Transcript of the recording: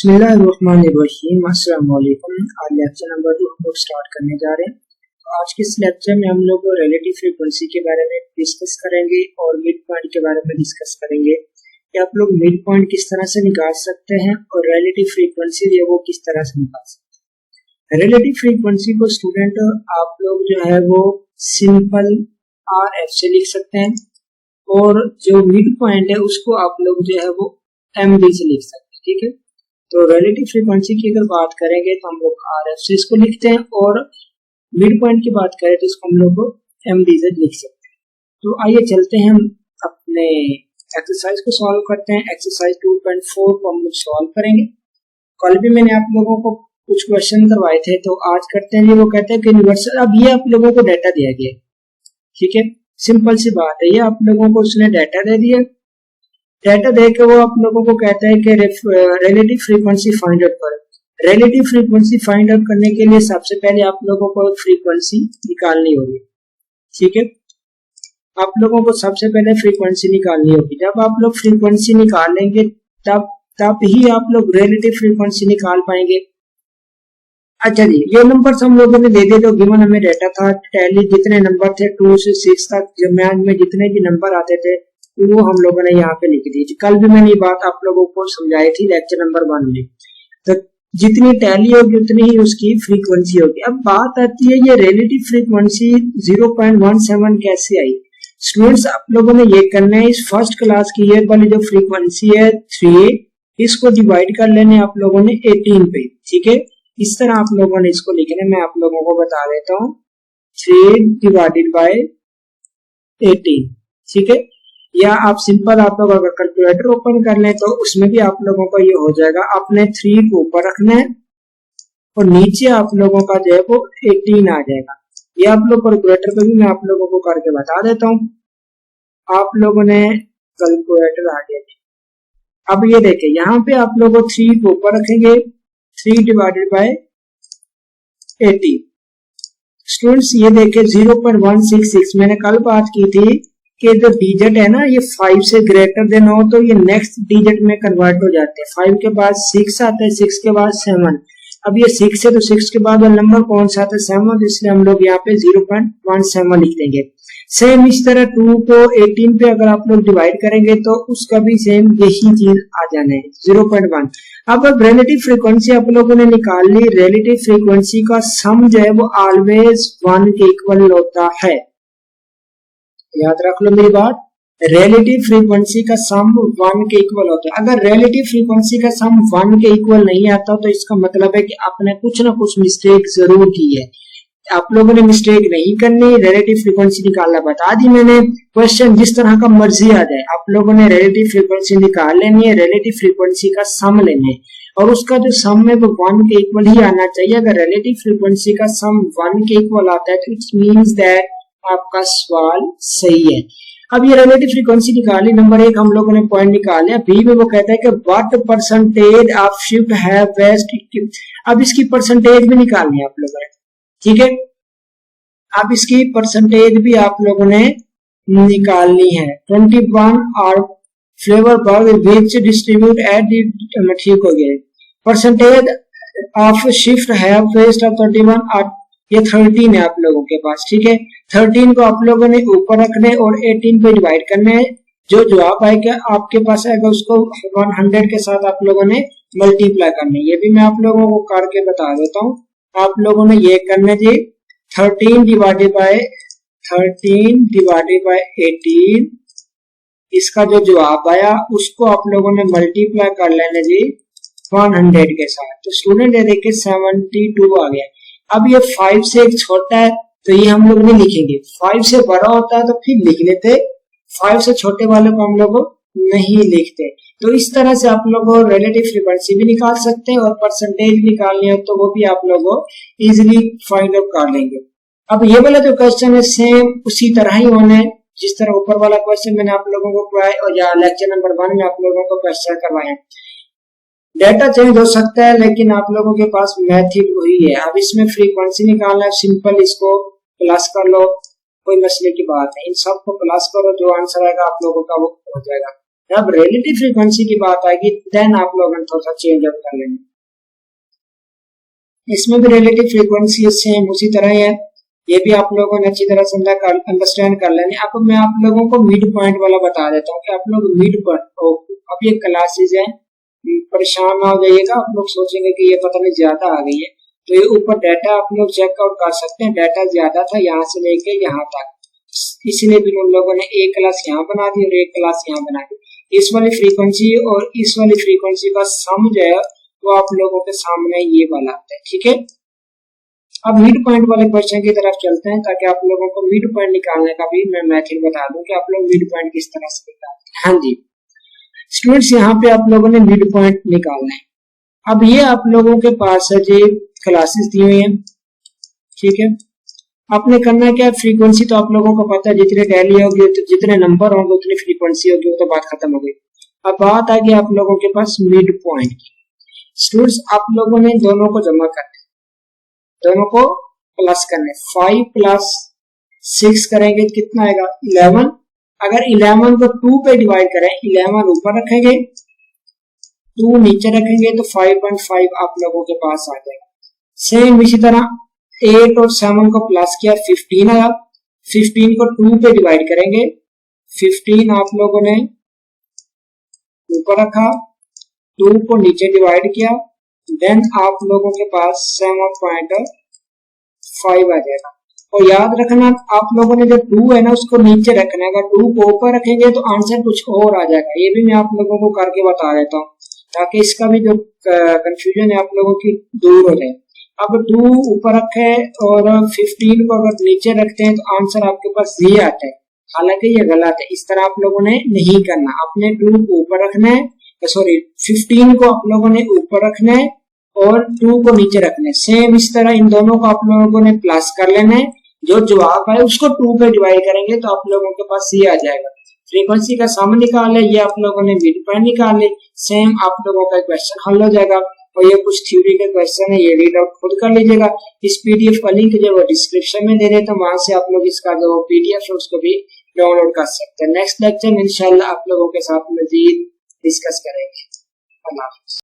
बिस्मिल्लाहिर्रहमानिर्रहीम। अस्सलाम वालेकुम। आज लेक्चर नंबर 2 हम लोग स्टार्ट करने जा रहे हैं। तो आज के इस लेक्चर में हम लोग रिलेटिव फ्रीक्वेंसी के बारे में डिस्कस करेंगे और मिड पॉइंट के बारे में डिस्कस करेंगे कि आप लोग मिड पॉइंट किस तरह से निकाल सकते हैं और रिलेटिव फ्रीक्वेंसी जो वो किस तरह से निकाल सकते हैं। रिलेटिव फ्रीक्वेंसी को स्टूडेंट आप लोग जो है वो सिंपल RF से लिख सकते हैं और जो मिड पॉइंट है उसको आप लोग जो है वो MD से लिख सकते हैं। ठीक है, तो रिलेटिव फ्रीक्वेंसी की अगर बात करेंगे तो हम लोग RF से इसको लिखते हैं और मिड पॉइंट की बात करें तो इसको हम लोग MD से लिख सकते हैं। तो आइए चलते हैं, हम अपने एक्सरसाइज को सॉल्व करते हैं। एक्सरसाइज 2.4 को हम लोग सॉल्व करेंगे। कल भी मैंने आप लोगों को कुछ क्वेश्चन करवाए थे, तो आज करते हैं। वो कहते हैं कि यूनिवर्सल, अब ये आप लोगों को डाटा दिया गया, ठीक है, सिंपल सी बात है, ये आप लोगों को उसने डाटा दे दिया। डाटा देके वो आप लोगों को कहता है कि रिलेटिव फ्रीक्वेंसी फाइंड आउट करो। रिलेटिव फ्रीक्वेंसी फाइंड आउट करने के लिए सबसे पहले आप लोगों को फ्रीक्वेंसी निकालनी होगी। ठीक है, आप लोगों को सबसे पहले फ्रीक्वेंसी निकालनी होगी। जब आप लोग फ्रीक्वेंसी निकालेंगे तब ही आप लोग रिलेटिव फ्रीक्वेंसी निकाल पाएंगे। अच्छा जी, ये नंबर हम लोगों ने दे दिए, तो गिवन हमें डाटा था टैली जितने नंबर थे 2 से 6 तक, जब मैथ में जितने भी नंबर आते थे वो हम लोगों ने यहाँ पे लिख दी। कल भी मैंने ये बात आप लोगों को समझाई थी लेक्चर नंबर 1 में। तो जितनी टैली होगी उतनी ही उसकी फ्रीक्वेंसी होगी। अब बात आती है ये रिलेटिव फ्रीक्वेंसी 0.17 कैसे आई। स्टूडेंट्स, आप लोगों ने ये करना है, इस फर्स्ट क्लास की ये वाली जो फ्रीक्वेंसी है 3, इसको डिवाइड कर लेने आप लोगों ने 18 पे। ठीक है, इस तरह आप लोगों ने इसको लिखना है। मैं आप लोगों को बता देता हूँ, 3 डिवाइडेड बाय 18। ठीक है, या आप सिंपल आप लोग अगर कैलकुलेटर ओपन कर लें तो उसमें भी आप लोगों को ये हो जाएगा। आपने 3 को ऊपर रखना है और नीचे आप लोगों का जो है वो 18 आ जाएगा। ये आप लोग कैलकुलेटर पे भी मैं आप लोगों को करके बता देता हूँ। आप लोगों ने कैलकुलेटर आ गया। अब ये देखें, यहाँ पे आप लोग 3 को ऊपर रखेंगे, 3 डिवाइडेड बाय 18। स्टूडेंट्स ये देखें 0.166, मैंने कल बात की थी कि जो डिजिट है ना ये 5 से ग्रेटर देन हो तो ये नेक्स्ट डिजिट में कन्वर्ट हो जाते हैं। 5 के बाद 6 आता है, 6 के बाद 7। अब ये 6 है तो 6 के बाद नंबर कौन सा आता है, 7, इसलिए हम लोग यहाँ पे 0.17 लिख देंगे। सेम इस तरह 2 को 18 पे अगर आप लोग डिवाइड करेंगे तो उसका भी सेम यही चीज आ जाना है, 0.1। अब रिलेटिव फ्रीक्वेंसी आप लोगों ने निकाल ली। रिलेटिव फ्रीक्वेंसी का सम जो है वो ऑलवेज 1 के इक्वल होता है। याद रख लो मेरी बात, रिलेटिव फ्रीक्वेंसी का सम 1 के इक्वल होता है। अगर रिलेटिव फ्रीक्वेंसी का सम 1 के इक्वल नहीं आता तो इसका मतलब है कि आपने कुछ ना कुछ मिस्टेक जरूर की है। आप लोगों ने मिस्टेक नहीं करनी, रिलेटिव फ्रीक्वेंसी निकालना बता दी मैंने। क्वेश्चन जिस तरह का मर्जी आ जाए, आप लोगों ने रिलेटिव फ्रीक्वेंसी निकाल लेनी है, रिलेटिव फ्रीक्वेंसी का सम लेना है और उसका जो सम है वो 1 के इक्वल ही आना चाहिए। अगर रिलेटिव फ्रीक्वेंसी का सम 1 के इक्वल आता है तो इट मीन्स दैट आपका सवाल सही है। अब ये रिलेटिव फ्रीक्वेंसी निकाली, नंबर 1 हम लोगों ने पॉइंट निकाले। बी में वो कहता है कि व्हाट परसेंटेज ऑफ शिफ्ट है वेस्ट। अब इसकी परसेंटेज भी निकालनी है आप लोगों ने। ठीक है, अब इसकी परसेंटेज भी आप लोगों ने निकालनी है। 21 और फ्लेवर बर्ग विच डिस्ट्रीब्यूट एट, ठीक हो गया। परसेंटेज ऑफ शिफ्ट है वेस्ट ऑफ 31 और ये 13 है आप लोगों के पास। ठीक है, 13 को आप लोगों ने ऊपर रखने और 18 पे डिवाइड करना है। जो जवाब आएगा आपके पास आएगा उसको 100 के साथ आप लोगों ने मल्टीप्लाई करना है। ये भी मैं आप लोगों को करके बता देता हूँ। आप लोगों ने ये करना जी, 13 डिवाइडेड बाय 18, इसका जो जवाब आया उसको आप लोगों ने मल्टीप्लाई कर लेना जी 100 के साथ। तो स्टूडेंट ये देखिए 72 आ गया। अब ये 5 से एक छोटा है तो ये हम लोग नहीं लिखेंगे, 5 से बड़ा होता है तो फिर लिख लेते, 5 से छोटे वाले को हम लोग नहीं लिखते। तो इस तरह से आप लोग रिलेटिव फ्रीक्वेंसी भी निकाल सकते हैं और परसेंटेज निकालनी हो तो वो भी आप लोग इजीली फाइंड आउट कर लेंगे। अब ये वाला जो क्वेश्चन है सेम उसी तरह ही होना है जिस तरह ऊपर वाला क्वेश्चन मैंने आप लोगों को करवाया और या लेक्चर नंबर 1 में आप लोगों को क्वेश्चन करवाया। डाटा चेंज हो सकता है लेकिन आप लोगों के पास मेथड वही है। अब इसमें फ्रीक्वेंसी निकालना है, सिंपल इसको प्लस कर लो, कोई मसले की बात है। इन सब को प्लस करो, जो आंसर आएगा आप लोगों का वो हो जाएगा। अब रिलेटिव फ्रीक्वेंसी की बात आएगी देन आप लोग थोड़ा सा चेंज अप कर लेंगे। इसमें भी रिलेटिव फ्रीक्वेंसी सेम उसी तरह है, ये भी आप लोगों ने अच्छी तरह से अंडरस्टैंड कर लेनी। अब मैं आप लोगों को मिड पॉइंट वाला बता देता हूँ कि आप लोग मिड पॉइंट, अब ये क्लासेस है, परेशान ना हो जाइएगा। आप लोग सोचेंगे कि ये पता नहीं ज्यादा आ गई है, तो ये ऊपर डाटा आप लोग चेकआउट कर सकते हैं। डाटा ज्यादा था यहाँ से लेके यहाँ तक, इसलिए भी उन लोगों ने एक क्लास यहाँ बना दी और एक क्लास यहाँ बना दी। इस वाली फ्रीक्वेंसी और इस वाली फ्रीक्वेंसी का सम जो है वो आप लोगों के सामने ये वाला आता है, ठीक है। अब मिड पॉइंट वाले क्वेश्चन की तरफ चलते हैं, ताकि आप लोगों को मिड पॉइंट निकालने का भी मैं मेथड बता दूं कि आप लोग मिड पॉइंट किस तरह से निकालते हैं। हाँ जी स्टूडेंट्स, यहाँ पे आप लोगों ने मिड पॉइंट निकालना है। अब ये आप लोगों के पास है जी क्लासेस दी हुई हैं, ठीक है। आपने करना क्या, फ्रीक्वेंसी तो आप लोगों को पता है, जितने टैली होगी जितने नंबर होंगे उतनी फ्रीक्वेंसी होगी, वो तो बात खत्म हो गई। अब बात आ गई आप लोगों के पास मिड पॉइंट की। स्टूडेंट्स, आप लोगों ने दोनों को जमा करना है, दोनों को प्लस करना है। 5 प्लस 6 करेंगे तो कितना आएगा 11। अगर 11 को 2 पे डिवाइड करें, 11 ऊपर रखेंगे 2 नीचे रखेंगे तो 5.5 आप लोगों के पास आ जाएगा। सेम इसी तरह 8 और 7 को प्लस किया 15 आया। 15 को 2 पे डिवाइड करेंगे, 15 आप लोगों ने ऊपर रखा, 2 को नीचे डिवाइड किया, देन आप लोगों के पास 7.5 आ जाएगा। और याद रखना आप लोगों ने जो 2 है ना उसको नीचे रखना है, अगर 2 को ऊपर रखेंगे तो आंसर कुछ और आ जाएगा। ये भी मैं आप लोगों को करके बता देता हूँ ताकि इसका भी जो कंफ्यूजन है आप लोगों की दूर हो जाए। अब 2 ऊपर रखे और 15 को अगर नीचे रखते हैं तो आंसर आपके पास ये आता है, हालांकि ये गलत है। इस तरह आप लोगों ने नहीं करना, अपने 2 को ऊपर रखना है, सॉरी 15 को आप लोगों ने ऊपर रखना है और 2 को नीचे रखना है। सेम इस तरह इन दोनों को आप लोगों ने प्लस कर लेना है, जो जवाब है उसको 2 पे डिवाइड करेंगे तो आप लोगों के पास ये आ जाएगा। फ्रीक्वेंसी का सम निकाल ले, ये आप लोगों ने मिड पॉइंट निकाल ले, सेम आप लोगों का क्वेश्चन हल हो जाएगा। और ये कुछ थ्योरी के क्वेश्चन है, ये रीड आउट खुद कर लीजिएगा। इस पीडीएफ का लिंक जो है डिस्क्रिप्शन में दे देता हूँ, वहां से आप लोग इसका जो पीडीएफ है उसको भी डाउनलोड कर सकते हैं। नेक्स्ट लेक्चर में इंशाल्लाह आप लोगों के साथ मजीद डिस्कस करेंगे। अल्लाह हाफ़िज़।